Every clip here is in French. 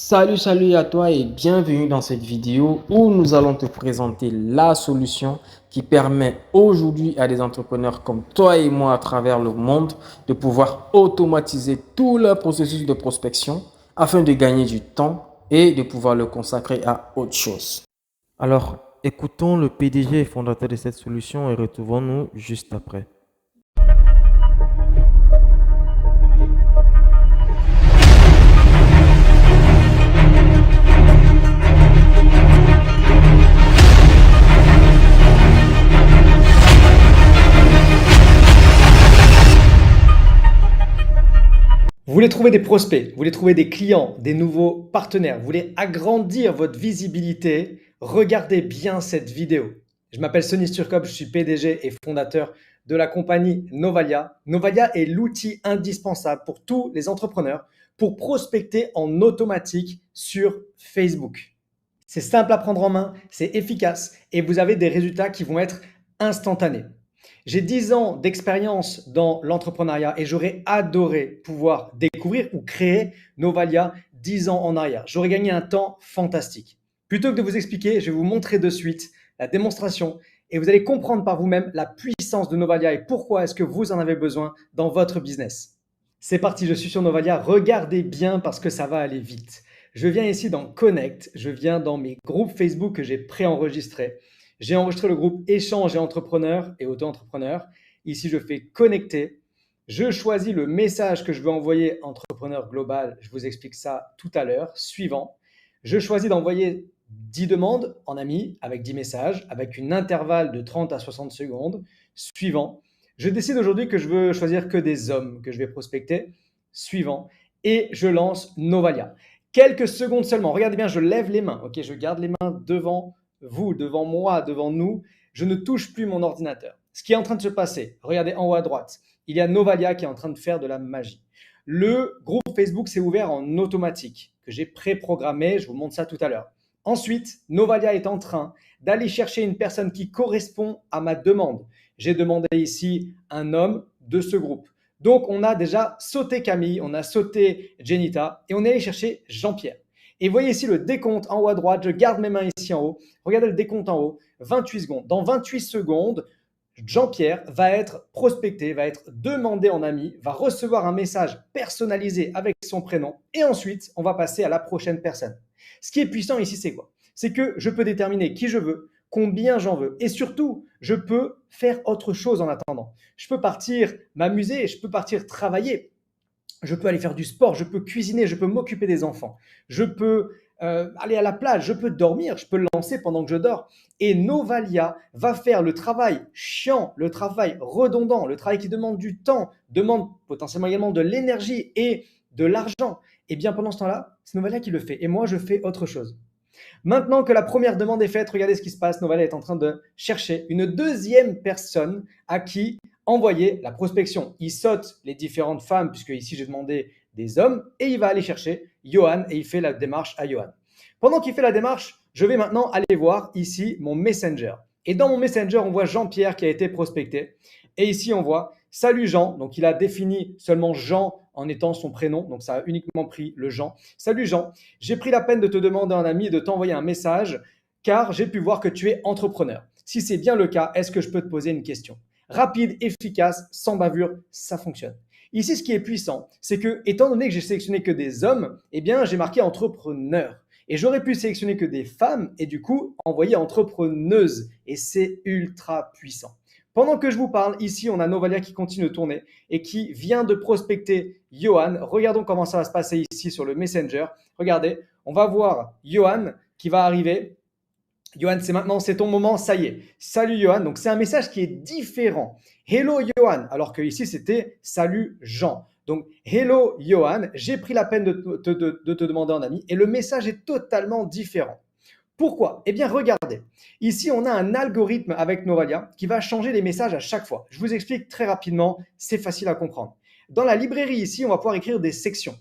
Salut à toi et bienvenue dans cette vidéo où nous allons te présenter la solution qui permet aujourd'hui à des entrepreneurs comme toi et moi à travers le monde de pouvoir automatiser tout leur processus de prospection afin de gagner du temps et de pouvoir le consacrer à autre chose. Alors, écoutons le PDG et fondateur de cette solution et retrouvons-nous juste après. Vous voulez trouver des prospects, vous voulez trouver des clients, des nouveaux partenaires, vous voulez agrandir votre visibilité, regardez bien cette vidéo. Je m'appelle Sonny Sturkop, je suis PDG et fondateur de la compagnie Novalia. Novalia est l'outil indispensable pour tous les entrepreneurs pour prospecter en automatique sur Facebook. C'est simple à prendre en main, c'est efficace et vous avez des résultats qui vont être instantanés. J'ai 10 ans d'expérience dans l'entrepreneuriat et j'aurais adoré pouvoir découvrir ou créer Novalia 10 ans en arrière. J'aurais gagné un temps fantastique. Plutôt que de vous expliquer, je vais vous montrer de suite la démonstration et vous allez comprendre par vous-même la puissance de Novalia et pourquoi est-ce que vous en avez besoin dans votre business. C'est parti, je suis sur Novalia. Regardez bien parce que ça va aller vite. Je viens ici dans Connect, je viens dans mes groupes Facebook que j'ai préenregistrés. J'ai enregistré le groupe Échange et entrepreneurs et auto-entrepreneurs. Ici, je fais connecter. Je choisis le message que je veux envoyer entrepreneur global. Je vous explique ça tout à l'heure. Suivant. Je choisis d'envoyer 10 demandes en ami avec 10 messages avec une intervalle de 30 à 60 secondes. Suivant. Je décide aujourd'hui que je veux choisir que des hommes que je vais prospecter. Suivant. Et je lance Novalia. Quelques secondes seulement. Regardez bien, je lève les mains. Ok, je garde les mains devant vous, devant moi, devant nous. Je ne touche plus mon ordinateur. Ce qui est en train de se passer, regardez en haut à droite, il y a Novalia qui est en train de faire de la magie. Le groupe Facebook s'est ouvert en automatique, que j'ai préprogrammé, je vous montre ça tout à l'heure. Ensuite, Novalia est en train d'aller chercher une personne qui correspond à ma demande. J'ai demandé ici un homme de ce groupe. Donc, on a déjà sauté Camille, on a sauté Jenita et on est allé chercher Jean-Pierre. Et voyez ici le décompte en haut à droite, je garde mes mains ici en haut. Regardez le décompte en haut, 28 secondes. Dans 28 secondes, Jean-Pierre va être prospecté, va être demandé en ami, va recevoir un message personnalisé avec son prénom et ensuite, on va passer à la prochaine personne. Ce qui est puissant ici, c'est quoi? C'est que je peux déterminer qui je veux, combien j'en veux et surtout, je peux faire autre chose en attendant. Je peux partir m'amuser, je peux partir travailler. Je peux aller faire du sport, je peux cuisiner, je peux m'occuper des enfants, je peux aller à la plage, je peux dormir, je peux le lancer pendant que je dors. Et Novalia va faire le travail chiant, le travail redondant, le travail qui demande du temps, demande potentiellement également de l'énergie et de l'argent. Et bien pendant ce temps-là, c'est Novalia qui le fait. Et moi, je fais autre chose. Maintenant que la première demande est faite, regardez ce qui se passe. Novalia est en train de chercher une deuxième personne à qui envoyer la prospection. Il saute les différentes femmes, puisque ici j'ai demandé des hommes, et il va aller chercher Johan et il fait la démarche à Johan. Pendant qu'il fait la démarche, je vais maintenant aller voir ici mon Messenger. Et dans mon Messenger, on voit Jean-Pierre qui a été prospecté. Et ici, on voit Salut Jean. Donc, il a défini seulement Jean en étant son prénom. Donc, ça a uniquement pris le Jean. Salut Jean, j'ai pris la peine de te demander un ami et de t'envoyer un message car j'ai pu voir que tu es entrepreneur. Si c'est bien le cas, est-ce que je peux te poser une question? Rapide, efficace, sans bavure, ça fonctionne. Ici, ce qui est puissant, c'est que, étant donné que j'ai sélectionné que des hommes, eh bien, j'ai marqué entrepreneur. Et j'aurais pu sélectionner que des femmes et du coup, envoyer entrepreneuse. Et c'est ultra puissant. Pendant que je vous parle, ici, on a Novalia qui continue de tourner et qui vient de prospecter Johan. Regardons comment ça va se passer ici sur le Messenger. Regardez, on va voir Johan qui va arriver. Johan, c'est maintenant, c'est ton moment, ça y est. Salut Johan, donc c'est un message qui est différent. Hello Johan, alors que ici c'était salut Jean. Donc hello Johan, j'ai pris la peine de te demander un ami et le message est totalement différent. Pourquoi? Eh bien, regardez. Ici, on a un algorithme avec Novalia qui va changer les messages à chaque fois. Je vous explique très rapidement, c'est facile à comprendre. Dans la librairie ici, on va pouvoir écrire des sections.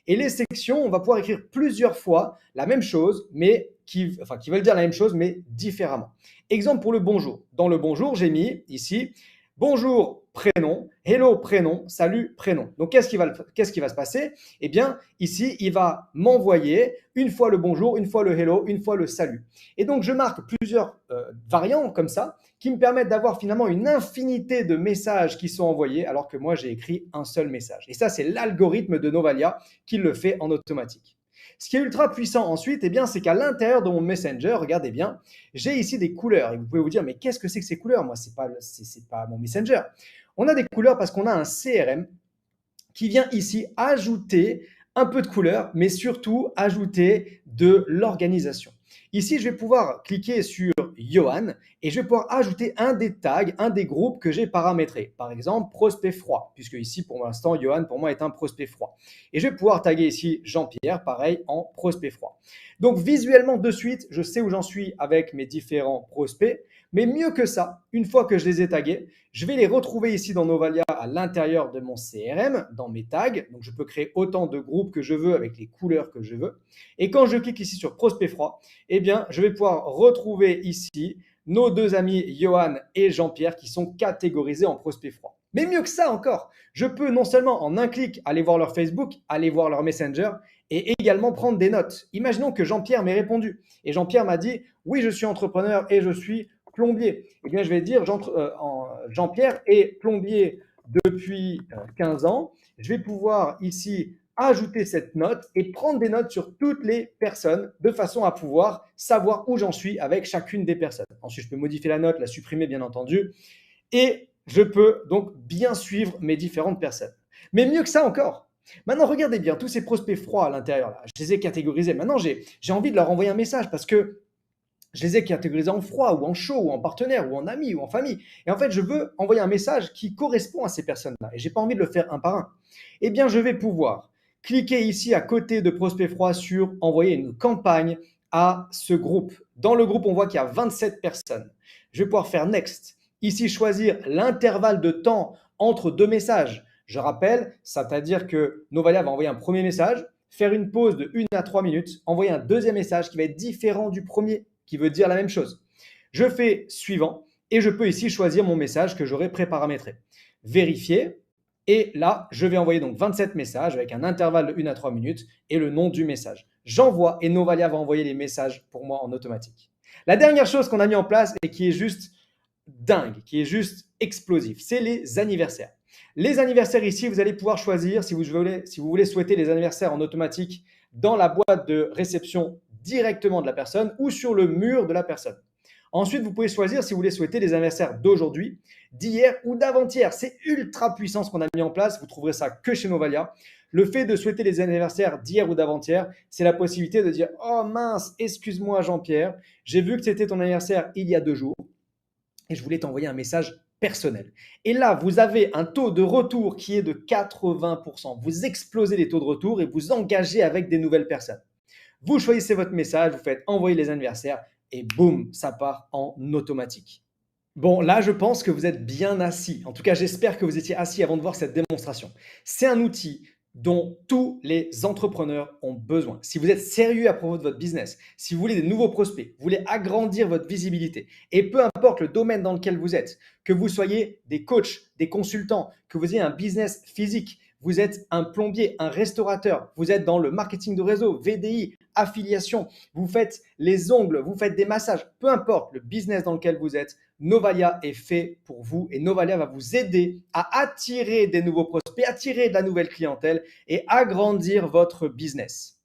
Et les sections, on va pouvoir écrire plusieurs fois la même chose, mais qui veulent dire la même chose, mais différemment. Exemple pour le bonjour. Dans le bonjour, j'ai mis ici « Bonjour, prénom, hello prénom, salut prénom. Donc, qu'est-ce qui va se passer? Eh bien, ici, il va m'envoyer une fois le bonjour, une fois le hello, une fois le salut. Et donc, je marque plusieurs variants comme ça qui me permettent d'avoir finalement une infinité de messages qui sont envoyés alors que moi, j'ai écrit un seul message. Et ça, c'est l'algorithme de Novalia qui le fait en automatique. Ce qui est ultra puissant ensuite, eh bien, c'est qu'à l'intérieur de mon Messenger, regardez bien, j'ai ici des couleurs. Et vous pouvez vous dire, mais qu'est-ce que c'est que ces couleurs? Moi, ce n'est pas mon Messenger. On a des couleurs parce qu'on a un CRM qui vient ici ajouter un peu de couleur, mais surtout ajouter de l'organisation. Ici, je vais pouvoir cliquer sur Johan et je vais pouvoir ajouter un des tags, un des groupes que j'ai paramétrés. Par exemple, prospect froid, puisque ici, pour l'instant, Johan, pour moi, est un prospect froid. Et je vais pouvoir taguer ici Jean-Pierre, pareil, en prospect froid. Donc, visuellement, de suite, je sais où j'en suis avec mes différents prospects. Mais mieux que ça, une fois que je les ai tagués, je vais les retrouver ici dans Novalia à l'intérieur de mon CRM, dans mes tags. Donc, je peux créer autant de groupes que je veux avec les couleurs que je veux. Et quand je clique ici sur prospect froid, eh bien, je vais pouvoir retrouver ici nos deux amis Johan et Jean-Pierre qui sont catégorisés en prospect froid. Mais mieux que ça encore, je peux non seulement en un clic aller voir leur Facebook, aller voir leur Messenger et également prendre des notes. Imaginons que Jean-Pierre m'ait répondu et Jean-Pierre m'a dit « Oui, je suis entrepreneur et je suis plombier ». Eh bien, je vais dire Jean-Pierre est plombier depuis 15 ans. Je vais pouvoir ici ajouter cette note et prendre des notes sur toutes les personnes de façon à pouvoir savoir où j'en suis avec chacune des personnes. Ensuite, je peux modifier la note, la supprimer bien entendu et je peux donc bien suivre mes différentes personnes. Mais mieux que ça encore, maintenant regardez bien tous ces prospects froids à l'intérieur là, je les ai catégorisés. Maintenant, j'ai envie de leur envoyer un message parce que je les ai catégorisés en froid ou en chaud ou en partenaire ou en ami ou en famille. Et en fait, je veux envoyer un message qui correspond à ces personnes-là. Et je n'ai pas envie de le faire un par un. Eh bien, je vais pouvoir cliquer ici à côté de Prospect Froid sur envoyer une campagne à ce groupe. Dans le groupe, on voit qu'il y a 27 personnes. Je vais pouvoir faire Next. Ici, choisir l'intervalle de temps entre deux messages. Je rappelle, c'est-à-dire que Novalia va envoyer un premier message, faire une pause de 1 à 3 minutes, envoyer un deuxième message qui va être différent du premier, qui veut dire la même chose. Je fais suivant et je peux ici choisir mon message que j'aurai préparamétré. Vérifier et là, je vais envoyer donc 27 messages avec un intervalle de 1 à 3 minutes et le nom du message. J'envoie et Novalia va envoyer les messages pour moi en automatique. La dernière chose qu'on a mis en place et qui est juste dingue, qui est juste explosif, c'est les anniversaires. Les anniversaires ici, vous allez pouvoir choisir si vous voulez souhaiter les anniversaires en automatique dans la boîte de réception directement de la personne ou sur le mur de la personne. Ensuite, vous pouvez choisir si vous voulez souhaiter les anniversaires d'aujourd'hui, d'hier ou d'avant-hier. C'est ultra puissant ce qu'on a mis en place. Vous trouverez ça que chez Novalia. Le fait de souhaiter les anniversaires d'hier ou d'avant-hier, c'est la possibilité de dire « Oh mince, excuse-moi Jean-Pierre, j'ai vu que c'était ton anniversaire il y a 2 jours et je voulais t'envoyer un message personnel. » Et là, vous avez un taux de retour qui est de 80%. Vous explosez les taux de retour et vous engagez avec des nouvelles personnes. Vous choisissez votre message, vous faites envoyer les anniversaires et boum, ça part en automatique. Bon, là, je pense que vous êtes bien assis. En tout cas, j'espère que vous étiez assis avant de voir cette démonstration. C'est un outil dont tous les entrepreneurs ont besoin. Si vous êtes sérieux à propos de votre business, si vous voulez des nouveaux prospects, vous voulez agrandir votre visibilité, et peu importe le domaine dans lequel vous êtes, que vous soyez des coachs, des consultants, que vous ayez un business physique, vous êtes un plombier, un restaurateur, vous êtes dans le marketing de réseau, VDI, affiliation, vous faites les ongles, vous faites des massages, peu importe le business dans lequel vous êtes, Novalia est fait pour vous et Novalia va vous aider à attirer des nouveaux prospects, attirer de la nouvelle clientèle et agrandir votre business.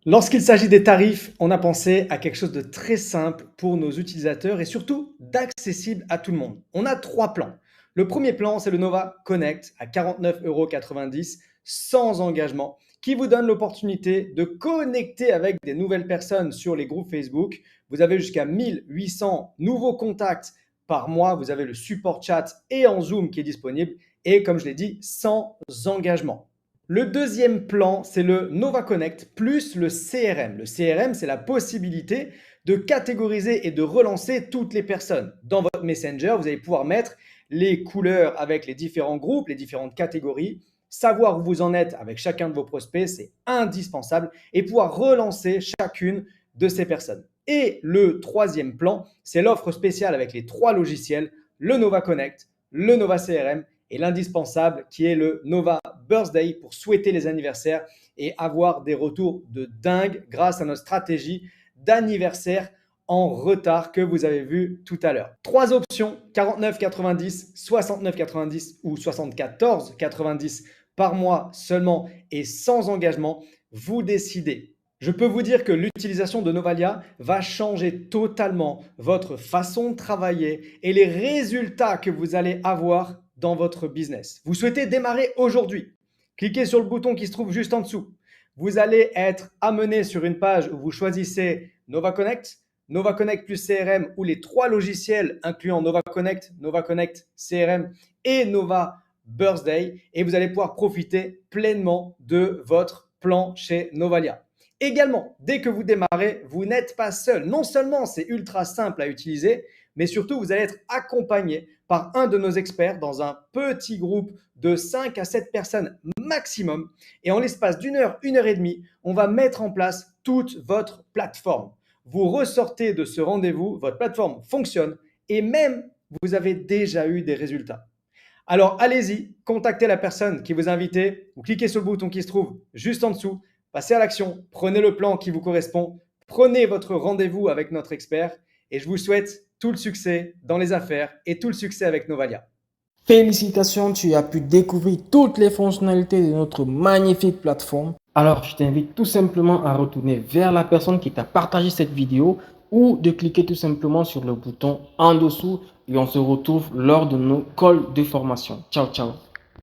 Lorsqu'il s'agit des tarifs, on a pensé à quelque chose de très simple pour nos utilisateurs et surtout d'accessible à tout le monde. On a 3 plans. Le premier plan, c'est le Nova Connect à 49,90 € sans engagement qui vous donne l'opportunité de connecter avec des nouvelles personnes sur les groupes Facebook. Vous avez jusqu'à 1800 nouveaux contacts par mois. Vous avez le support chat et en Zoom qui est disponible et comme je l'ai dit, sans engagement. Le deuxième plan, c'est le Nova Connect plus le CRM. Le CRM, c'est la possibilité de catégoriser et de relancer toutes les personnes. Dans votre Messenger, vous allez pouvoir mettre les couleurs avec les différents groupes, les différentes catégories, savoir où vous en êtes avec chacun de vos prospects, c'est indispensable, et pouvoir relancer chacune de ces personnes. Et le troisième plan, c'est l'offre spéciale avec les 3 logiciels, le Nova Connect, le Nova CRM et l'indispensable qui est le Nova Birthday pour souhaiter les anniversaires et avoir des retours de dingue grâce à notre stratégie d'anniversaire en retard que vous avez vu tout à l'heure. Trois options, 49,90, 69,90 ou 74,90 par mois seulement et sans engagement. Vous décidez. Je peux vous dire que l'utilisation de Novalia va changer totalement votre façon de travailler et les résultats que vous allez avoir dans votre business. Vous souhaitez démarrer aujourd'hui? Cliquez sur le bouton qui se trouve juste en dessous. Vous allez être amené sur une page où vous choisissez Nova Connect, Nova Connect plus CRM ou les trois logiciels incluant Nova Connect CRM et Nova Birthday et vous allez pouvoir profiter pleinement de votre plan chez Novalia. Également, dès que vous démarrez, vous n'êtes pas seul. Non seulement c'est ultra simple à utiliser, mais surtout vous allez être accompagné par un de nos experts dans un petit groupe de 5 à 7 personnes maximum. Et en l'espace d'une heure et demie, on va mettre en place toute votre plateforme. Vous ressortez de ce rendez-vous, votre plateforme fonctionne et même vous avez déjà eu des résultats. Alors allez-y, contactez la personne qui vous a invité ou cliquez sur le bouton qui se trouve juste en dessous. Passez à l'action, prenez le plan qui vous correspond, prenez votre rendez-vous avec notre expert et je vous souhaite tout le succès dans les affaires et tout le succès avec Novalia. Félicitations, tu as pu découvrir toutes les fonctionnalités de notre magnifique plateforme. Alors, je t'invite tout simplement à retourner vers la personne qui t'a partagé cette vidéo ou de cliquer tout simplement sur le bouton en dessous et on se retrouve lors de nos calls de formation. Ciao, ciao.